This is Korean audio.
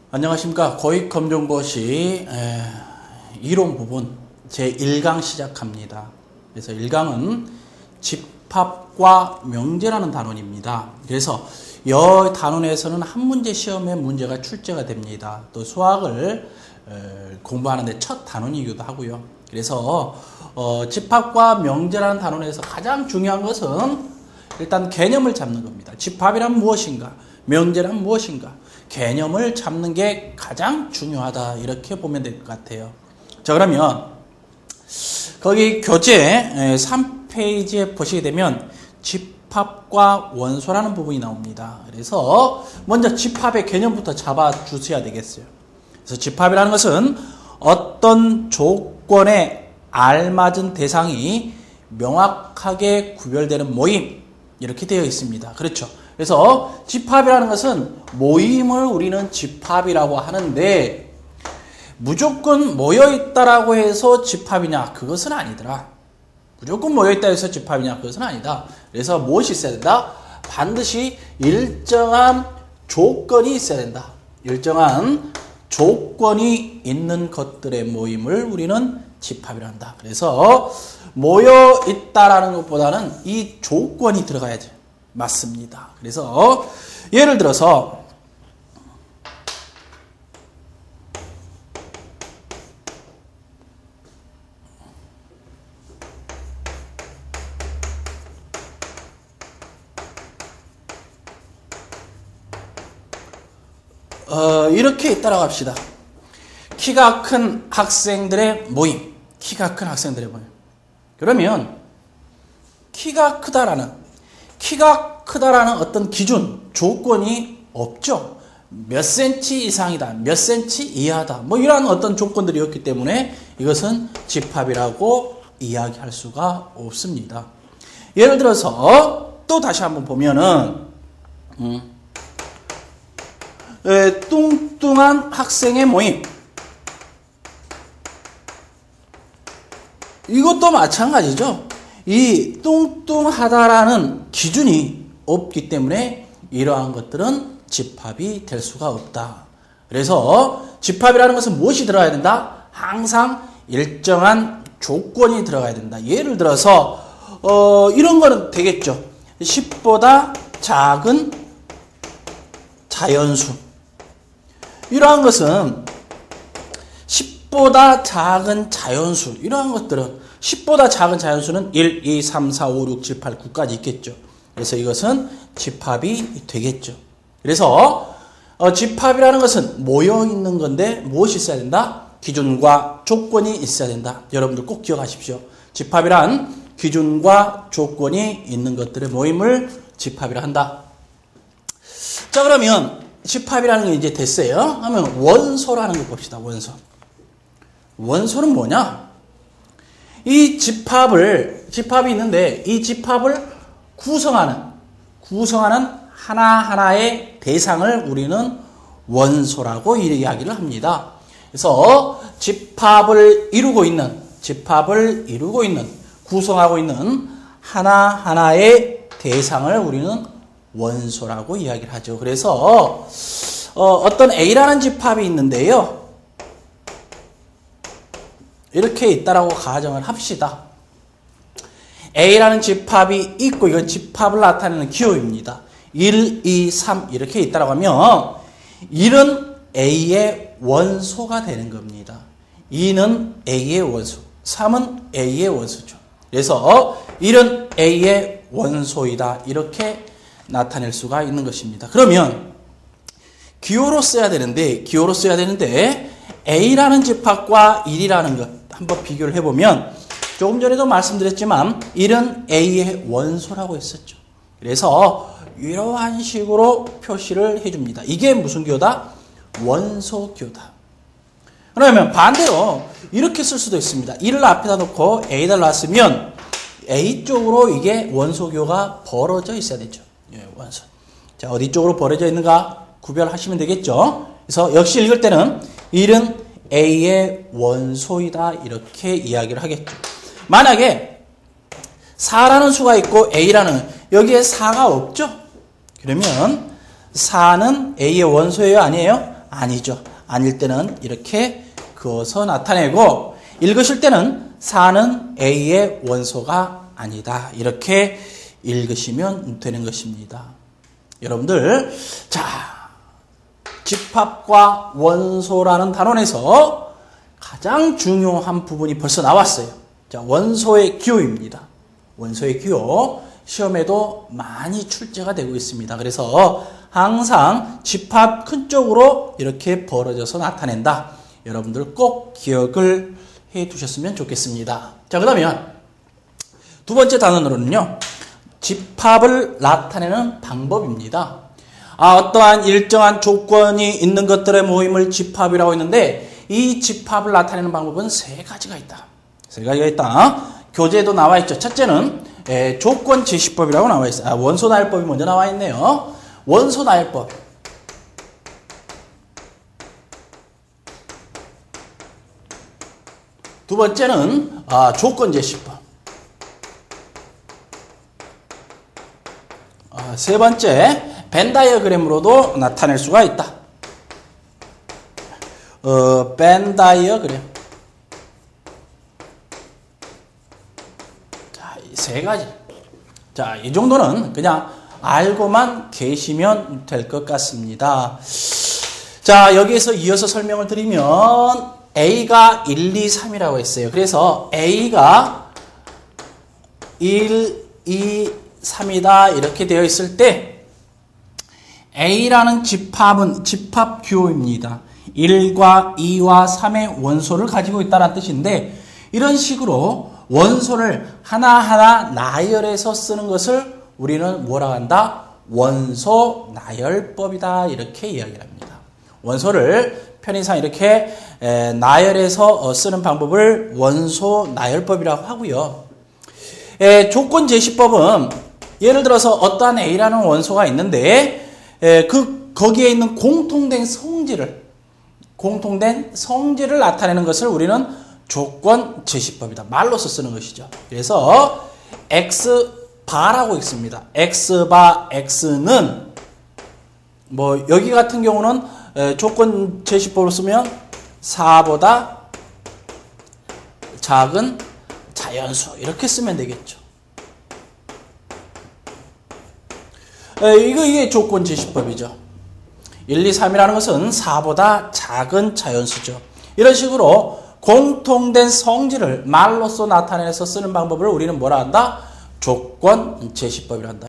안녕하십니까. 고익검정고시 이론 부분 제1강 시작합니다. 그래서 1강은 집합과 명제라는 단원입니다. 그래서 이 단원에서는 한 문제 시험에 문제가 출제가 됩니다. 또 수학을 공부하는데 첫 단원이기도 하고요. 그래서 집합과 명제라는 단원에서 가장 중요한 것은 일단 개념을 잡는 겁니다. 집합이란 무엇인가? 명제란 무엇인가? 개념을 잡는 게 가장 중요하다. 이렇게 보면 될 것 같아요. 자, 그러면 거기 교재 3페이지에 보시게 되면 집합과 원소라는 부분이 나옵니다. 그래서 먼저 집합의 개념부터 잡아 주셔야 되겠어요. 그래서 집합이라는 것은 어떤 조건에 알맞은 대상이 명확하게 구별되는 모임, 이렇게 되어 있습니다. 그렇죠. 그래서 집합이라는 것은 모임을 우리는 집합이라고 하는데 무조건 모여있다라고 해서 집합이냐? 그것은 아니더라. 무조건 모여있다 해서 집합이냐? 그것은 아니다. 그래서 무엇이 있어야 된다? 반드시 일정한 조건이 있어야 된다. 일정한 조건이 있는 것들의 모임을 우리는 집합이라 한다. 그래서 모여있다라는 것보다는 이 조건이 들어가야지. 맞습니다. 그래서 예를 들어서 이렇게 있다라고 합시다. 키가 큰 학생들의 모임. 키가 큰 학생들의 모임. 그러면 키가 크다라는 어떤 기준, 조건이 없죠. 몇 센치 이상이다, 몇 센치 이하다, 뭐 이러한 어떤 조건들이 없기 때문에 이것은 집합이라고 이야기할 수가 없습니다. 예를 들어서 또 다시 한번 보면은 뚱뚱한 학생의 모임, 이것도 마찬가지죠. 이 뚱뚱하다라는 기준이 없기 때문에 이러한 것들은 집합이 될 수가 없다. 그래서 집합이라는 것은 무엇이 들어가야 된다? 항상 일정한 조건이 들어가야 된다. 예를 들어서 이런 거는 되겠죠. 10보다 작은 자연수. 이러한 것은 10보다 작은 자연수, 이러한 것들은 10보다 작은 자연수는 1, 2, 3, 4, 5, 6, 7, 8, 9까지 있겠죠. 그래서 이것은 집합이 되겠죠. 그래서 집합이라는 것은 모여있는 건데 무엇이 있어야 된다? 기준과 조건이 있어야 된다. 여러분들 꼭 기억하십시오. 집합이란 기준과 조건이 있는 것들의 모임을 집합이라 한다. 자, 그러면 집합이라는 게 이제 됐어요. 하면 원소라는 걸 봅시다. 원소는 뭐냐? 이 집합이 있는데 이 집합을 구성하는 하나하나의 대상을 우리는 원소라고 이야기를 합니다. 그래서 집합을 이루고 있는, 구성하고 있는 하나하나의 대상을 우리는 원소라고 이야기를 하죠. 그래서 어떤 A라는 집합이 있는데요. 이렇게 있다라고 가정을 합시다. A라는 집합이 있고 이건 집합을 나타내는 기호입니다. 1, 2, 3 이렇게 있다라고 하면 1은 A의 원소가 되는 겁니다. 2는 A의 원소, 3은 A의 원소죠. 그래서 1은 A의 원소이다. 이렇게 나타낼 수가 있는 것입니다. 그러면 기호로 써야 되는데 A라는 집합과 1이라는 것 한번 비교를 해보면 조금 전에도 말씀드렸지만 1은 A의 원소라고 했었죠. 그래서 이러한 식으로 표시를 해줍니다. 이게 무슨 기호다? 원소 기호다. 그러면 반대로 이렇게 쓸 수도 있습니다. 1을 앞에다 놓고 A를 놨으면 A 쪽으로 이게 원소 기호가 벌어져 있어야 되죠. 예, 원소. 자, 어디 쪽으로 벌어져 있는가 구별하시면 되겠죠. 그래서 역시 읽을 때는 1은 A의 원소이다. 이렇게 이야기를 하겠죠. 만약에 4라는 수가 있고 A라는, 여기에 4가 없죠? 그러면 4는 A의 원소예요? 아니에요? 아니죠. 아닐 때는 이렇게 그어서 나타내고 읽으실 때는 4는 A의 원소가 아니다. 이렇게 읽으시면 되는 것입니다. 여러분들, 자, 집합과 원소라는 단원에서 가장 중요한 부분이 벌써 나왔어요. 자, 원소의 기호입니다. 원소의 기호. 시험에도 많이 출제가 되고 있습니다. 그래서 항상 집합 큰 쪽으로 이렇게 벌어져서 나타낸다. 여러분들 꼭 기억을 해 두셨으면 좋겠습니다. 자, 그러면 두 번째 단원으로는요, 집합을 나타내는 방법입니다. 어떠한 일정한 조건이 있는 것들의 모임을 집합이라고 했는데, 이 집합을 나타내는 방법은 세 가지가 있다. 세 가지가 있다. 교재에도 나와 있죠. 첫째는 조건 제시법이라고 나와 있어요. 원소 나열법이 먼저 나와 있네요. 원소 나열법. 두 번째는 조건 제시법. 세 번째, 벤 다이어그램으로도 나타낼 수가 있다. 벤 다이어그램. 자, 이 세 가지. 자, 이 정도는 그냥 알고만 계시면 될 것 같습니다. 자, 여기에서 이어서 설명을 드리면 A가 1, 2, 3이라고 했어요. 그래서 A가 1, 2, 3이다 이렇게 되어 있을 때 A라는 집합은 집합 규호입니다. 1과 2와 3의 원소를 가지고 있다는 뜻인데, 이런 식으로 원소를 하나하나 나열해서 쓰는 것을 우리는 뭐라고 한다? 원소 나열법이다 이렇게 이야기를 합니다. 원소를 편의상 이렇게 나열해서 쓰는 방법을 원소 나열법이라고 하고요. 조건 제시법은 예를 들어서 어떠한 A라는 원소가 있는데 거기에 있는 공통된 성질을 나타내는 것을 우리는 조건 제시법이다. 말로서 쓰는 것이죠. 그래서 X바라고 있습니다. X바 X는 여기 같은 경우는 조건 제시법으로 쓰면 4보다 작은 자연수 이렇게 쓰면 되겠죠. 이게 조건 제시법이죠. 1, 2, 3이라는 것은 4보다 작은 자연수죠. 이런 식으로 공통된 성질을 말로써 나타내서 쓰는 방법을 우리는 뭐라 한다? 조건 제시법이라 한다.